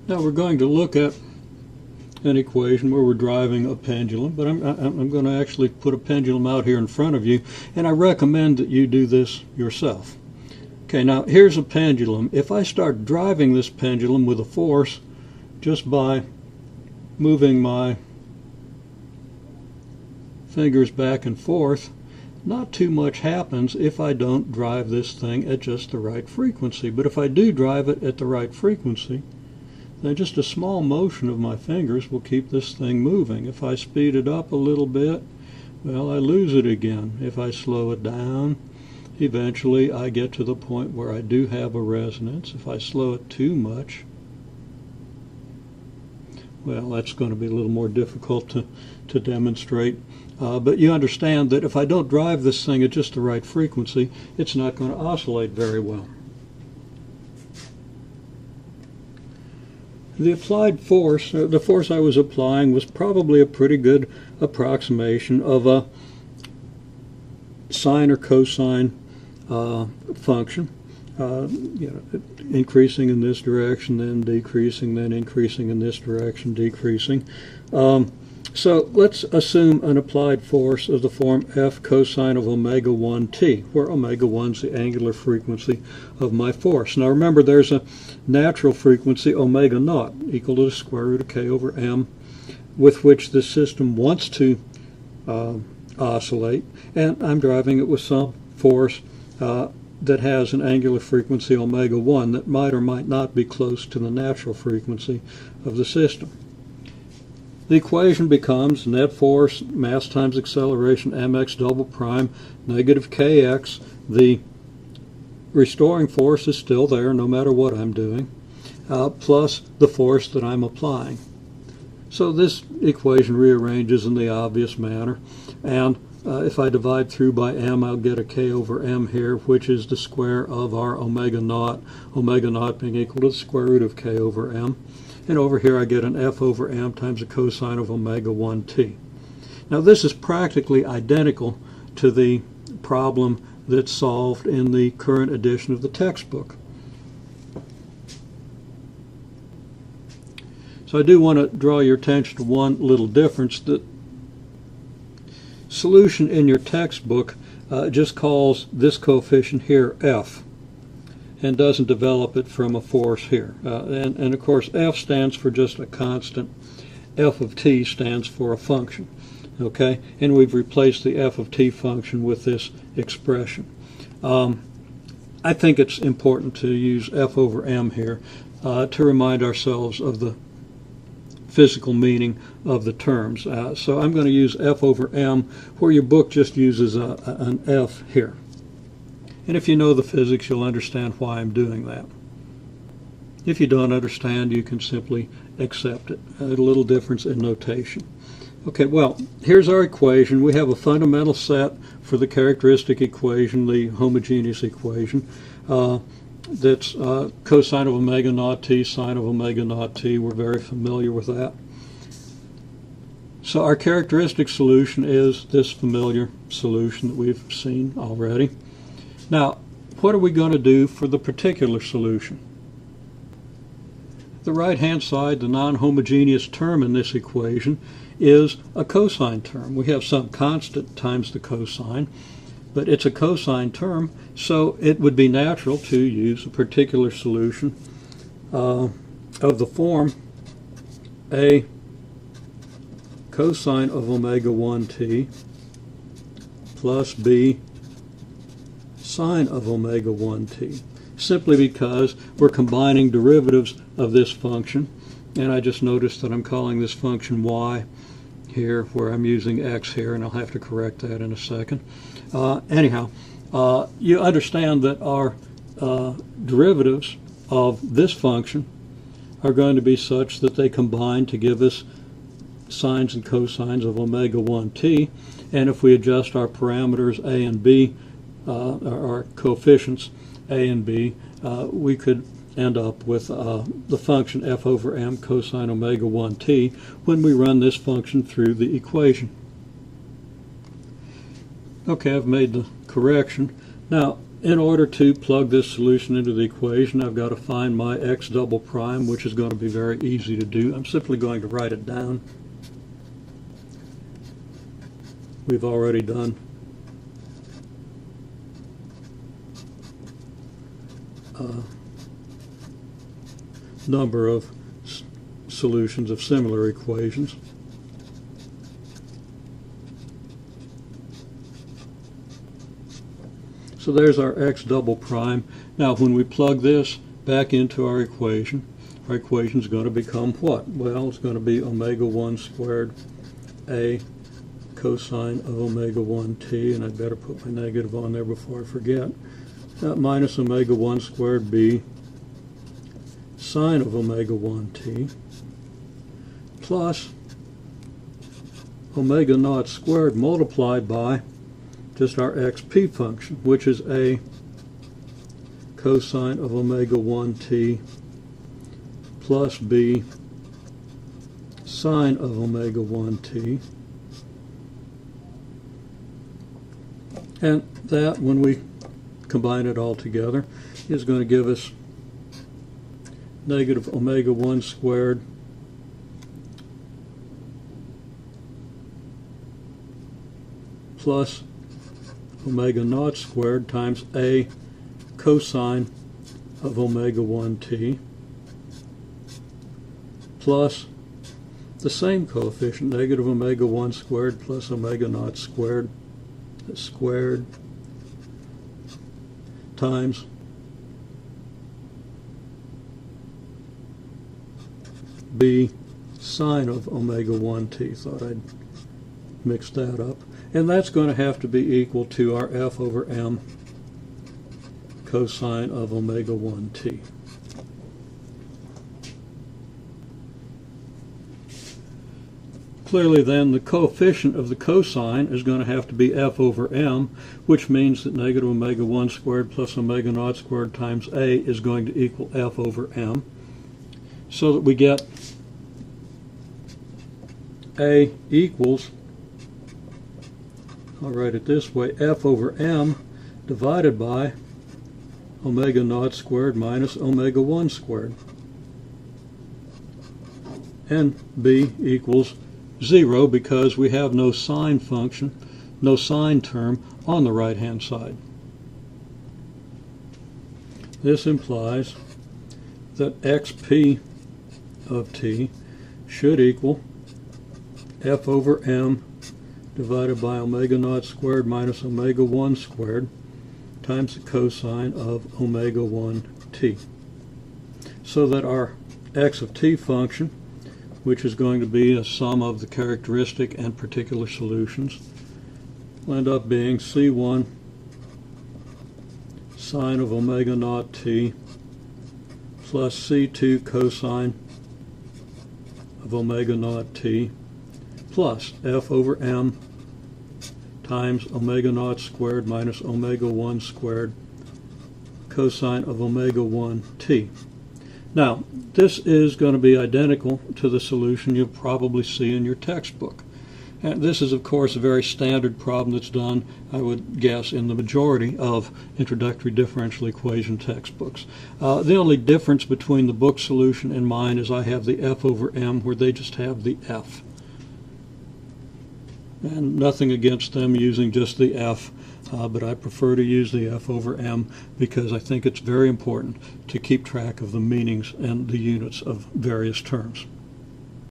Now we're going to look at an equation where we're driving a pendulum, but I'm going to actually put a pendulum out here in front of you, and I recommend that you do this yourself. Okay, now here's a pendulum. If I start driving this pendulum with a force just by moving my fingers back and forth, not too much happens if I don't drive this thing at just the right frequency. But if I do drive it at the right frequency, then just a small motion of my fingers will keep this thing moving. If I speed it up a little bit, well, I lose it again. If I slow it down, eventually I get to the point where I do have a resonance. If I slow it too much, well, that's going to be a little more difficult to demonstrate. But you understand that if I don't drive this thing at just the right frequency, it's not going to oscillate very well. The applied force, the force I was applying, was probably a pretty good approximation of a sine or cosine function, increasing in this direction, then decreasing, then increasing in this direction, decreasing. So let's assume an applied force of the form F cosine of omega 1t, where omega 1 is the angular frequency of my force. Now remember, there's a natural frequency omega naught equal to the square root of k over m, with which the system wants to oscillate, and I'm driving it with some force that has an angular frequency omega 1 that might or might not be close to the natural frequency of the system. The equation becomes net force, mass times acceleration, mx double prime, negative kx. The restoring force is still there no matter what I'm doing, plus the force that I'm applying. So this equation rearranges in the obvious manner, and if I divide through by m, I'll get a k over m here, which is the square of our omega naught being equal to the square root of k over m. And over here I get an f over m times the cosine of omega 1t. Now this is practically identical to the problem that's solved in the current edition of the textbook. So I do want to draw your attention to one little difference. The solution in your textbook just calls this coefficient here f, and doesn't develop it from a force here. And of course f stands for just a constant. F of t stands for a function. Okay, and we've replaced the f of t function with this expression. I think it's important to use f over m here to remind ourselves of the physical meaning of the terms. So I'm going to use f over m where your book just uses an f here. And if you know the physics, you'll understand why I'm doing that. If you don't understand, you can simply accept it. A little difference in notation. Okay, well, here's our equation. We have a fundamental set for the characteristic equation, the homogeneous equation. That's cosine of omega naught t, sine of omega naught t. We're very familiar with that. So our characteristic solution is this familiar solution that we've seen already. Now, what are we going to do for the particular solution? The right-hand side, the non-homogeneous term in this equation, is a cosine term. We have some constant times the cosine, but it's a cosine term, so it would be natural to use a particular solution of the form a cosine of omega 1t plus b sine of omega 1t, simply because we're combining derivatives of this function, and I just noticed that I'm calling this function y here where I'm using x here, and I'll have to correct that in a second. Anyhow, you understand that our derivatives of this function are going to be such that they combine to give us sines and cosines of omega 1t, and if we adjust our parameters a and b, our coefficients a and b, we could end up with the function f over m cosine omega 1t when we run this function through the equation. Okay, I've made the correction. Now, in order to plug this solution into the equation, I've got to find my x double prime, which is going to be very easy to do. I'm simply going to write it down. We've already done a number of solutions of similar equations. So there's our x double prime. Now when we plug this back into our equation is going to become what? Well, it's going to be omega 1 squared a cosine of omega 1t, and I'd better put my negative on there before I forget, minus omega 1 squared b sine of omega 1t plus omega naught squared multiplied by just our xp function, which is a cosine of omega 1t plus b sine of omega 1t. And that, when we combine it all together, is going to give us negative omega 1 squared plus omega naught squared times a cosine of omega 1t plus the same coefficient, negative omega 1 squared plus omega naught squared times b sine of omega 1t. Thought I'd mix that up. And that's going to have to be equal to our f over m cosine of omega 1t. Clearly then, the coefficient of the cosine is going to have to be f over m, which means that negative omega 1 squared plus omega naught squared times a is going to equal f over m, so that we get a equals, I'll write it this way, f over m divided by omega naught squared minus omega 1 squared. And b equals 0 because we have no sine function, no sine term on the right hand side. This implies that xp of t should equal f over m divided by omega naught squared minus omega 1 squared times the cosine of omega 1t. So that our x of t function, which is going to be a sum of the characteristic and particular solutions, will end up being c1 sine of omega naught t plus c2 cosine of omega naught t plus f over m times omega naught squared minus omega 1 squared cosine of omega 1t. Now, this is going to be identical to the solution you'll probably see in your textbook. And this is, of course, a very standard problem that's done, I would guess, in the majority of introductory differential equation textbooks. The only difference between the book solution and mine is I have the f over m where they just have the f. And nothing against them using just the f, but I prefer to use the f over m because I think it's very important to keep track of the meanings and the units of various terms.